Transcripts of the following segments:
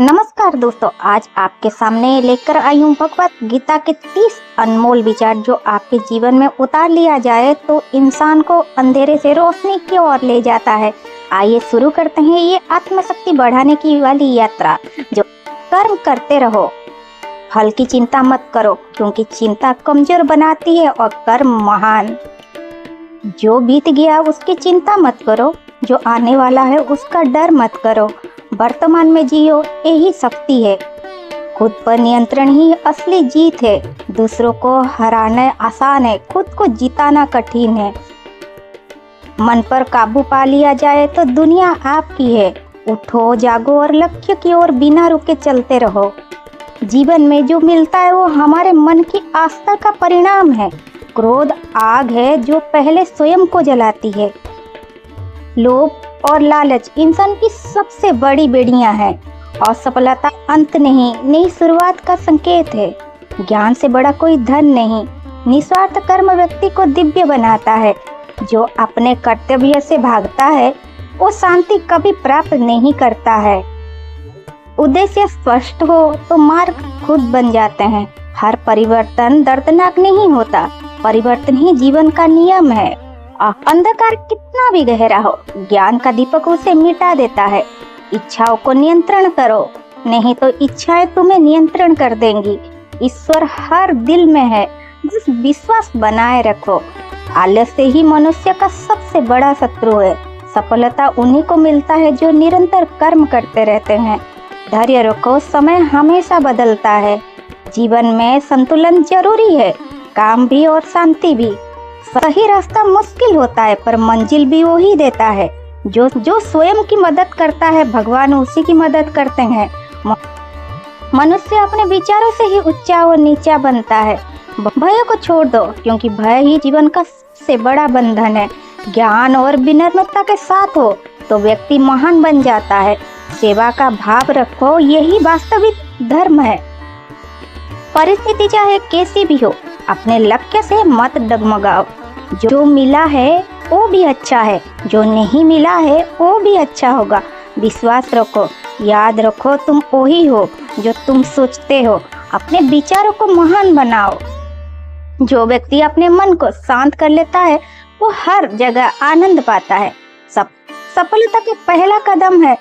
नमस्कार दोस्तों, आज आपके सामने लेकर आई हूँ भगवत गीता के 30 अनमोल विचार जो आपके जीवन में उतार लिया जाए तो इंसान को अंधेरे से रोशनी की ओर ले जाता है। आइए शुरू करते हैं ये आत्मशक्ति बढ़ाने की वाली यात्रा। जो कर्म करते रहो, फल की चिंता मत करो क्योंकि चिंता कमजोर बनाती है और कर्म महान। जो बीत गया उसकी चिंता मत करो, जो आने वाला है उसका डर मत करो। वर्तमान में जियो, यही शक्ति है। खुद पर नियंत्रण ही असली जीत है। दूसरों को हराना आसान है, खुद को जिताना कठिन है। मन पर काबू पा लिया जाए तो दुनिया आपकी है। उठो, जागो और लक्ष्य की ओर बिना रुके चलते रहो। जीवन में जो मिलता है वो हमारे मन की आस्था का परिणाम है। क्रोध आग है जो पहले स्वयं को जलाती है। लोभ और लालच इंसान की सबसे बड़ी बेड़ियां हैं। असफलता अंत नहीं, नई शुरुआत का संकेत है। ज्ञान से बड़ा कोई धन नहीं। निस्वार्थ कर्म व्यक्ति को दिव्य बनाता है। जो अपने कर्तव्य से भागता है वो शांति कभी प्राप्त नहीं करता है। उद्देश्य स्पष्ट हो तो मार्ग खुद बन जाते हैं। हर परिवर्तन दर्दनाक नहीं होता, परिवर्तन ही जीवन का नियम है। अंधकार कितना भी गहरा हो, ज्ञान का दीपक उसे मिटा देता है। इच्छाओं को नियंत्रण करो, नहीं तो इच्छाएं तुम्हें नियंत्रण कर देंगी। ईश्वर हर दिल में है, बस विश्वास बनाए रखो। आलस्य ही मनुष्य का सबसे बड़ा शत्रु है। सफलता उन्हीं को मिलता है जो निरंतर कर्म करते रहते हैं। धैर्य रखो, समय हमेशा बदलता है। जीवन में संतुलन जरूरी है, काम भी और शांति भी। सही रास्ता मुश्किल होता है पर मंजिल भी वो ही देता है। जो स्वयं की मदद करता है भगवान उसी की मदद करते हैं। मनुष्य अपने विचारों से ही ऊंचा और नीचा बनता है। भय को छोड़ दो क्योंकि भय ही जीवन का सबसे बड़ा बंधन है। ज्ञान और विनम्रता के साथ हो तो व्यक्ति महान बन जाता है। सेवा का भाव रखो, यही वास्तविक धर्म है। परिस्थिति चाहे कैसी भी हो, अपने लक्ष्य से मत डगमगाओ। जो मिला है वो भी अच्छा है, जो नहीं मिला है वो भी अच्छा होगा। विश्वास रखो, याद रखो तुम वही हो जो तुम सोचते हो। अपने विचारों को महान बनाओ। जो व्यक्ति अपने मन को शांत कर लेता है वो हर जगह आनंद पाता है। सफलता का पहला कदम है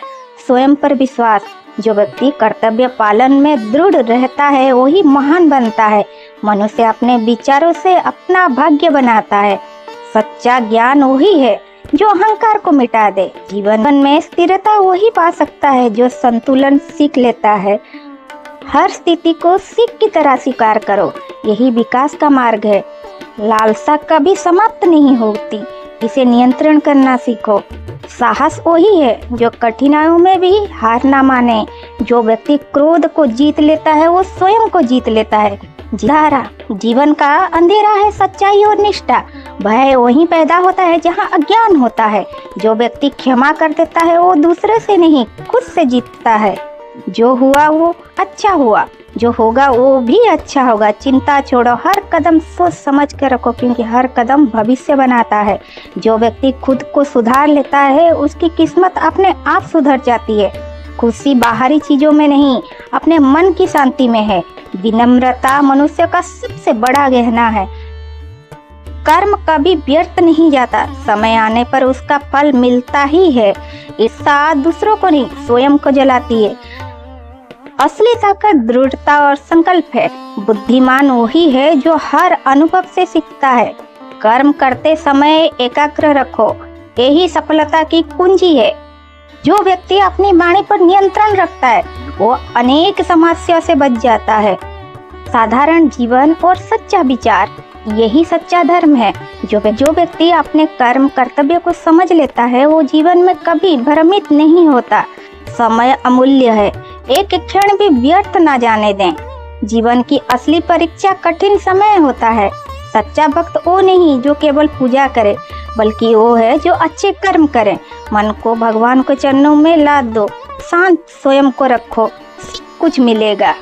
स्वयं पर विश्वास। जो व्यक्ति कर्तव्य पालन में दृढ़ रहता है वही महान बनता है। मनुष्य अपने विचारों से अपना भाग्य बनाता है। सच्चा ज्ञान वही है जो अहंकार को मिटा दे। जीवन में स्थिरता वही पा सकता है जो संतुलन सीख लेता है। हर स्थिति को सीख की तरह स्वीकार करो, यही विकास का मार्ग है। लालसा कभी समाप्त नहीं होती, इसे नियंत्रण करना सीखो। साहस वही है जो कठिनाइयों में भी हार ना माने। जो व्यक्ति क्रोध को जीत लेता है वो स्वयं को जीत लेता है। धारा जीवन का अंधेरा है सच्चाई और निष्ठा। भय वहीं पैदा होता है जहाँ अज्ञान होता है। जो व्यक्ति क्षमा कर देता है वो दूसरे से नहीं खुद से जीतता है। जो हुआ वो अच्छा हुआ, जो होगा वो भी अच्छा होगा। चिंता छोड़ो, हर कदम सोच समझ कर रखो क्योंकि हर कदम भविष्य बनाता है। जो व्यक्ति खुद को सुधार लेता है उसकी किस्मत अपने आप सुधर जाती है। खुशी बाहरी चीजों में नहीं, अपने मन की शांति में है। विनम्रता मनुष्य का सबसे बड़ा गहना है। कर्म कभी व्यर्थ नहीं जाता, समय आने पर उसका फल मिलता ही है। ईर्ष्या दूसरों को नहीं स्वयं को जलाती है। असली ताकत दृढ़ता और संकल्प है। बुद्धिमान वही है जो हर अनुभव से सीखता है। कर्म करते समय एकाग्र रखो, यही सफलता की कुंजी है। जो व्यक्ति अपनी वाणी पर नियंत्रण रखता है वो अनेक समस्या से बच जाता है। साधारण जीवन और सच्चा विचार, यही सच्चा धर्म है। जो व्यक्ति अपने कर्म कर्तव्य को समझ लेता है वो जीवन में कभी भ्रमित नहीं होता। समय अमूल्य है, एक क्षण भी व्यर्थ ना जाने दें। जीवन की असली परीक्षा कठिन समय होता है। सच्चा भक्त वो नहीं जो केवल पूजा करे, बल्कि वो है जो अच्छे कर्म करे। मन को भगवान के चरणों में लाद दो, शांत स्वयं को रखो, कुछ मिलेगा।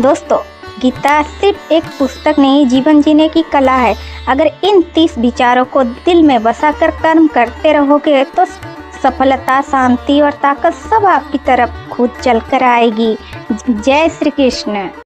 दोस्तों, गीता सिर्फ एक पुस्तक नहीं, जीवन जीने की कला है। अगर इन 30 विचारों को दिल में बसाकर कर्म करते रहोगे तो सफलता, शांति और ताकत सब आपकी तरफ खुद चलकर आएगी। जय श्री कृष्ण।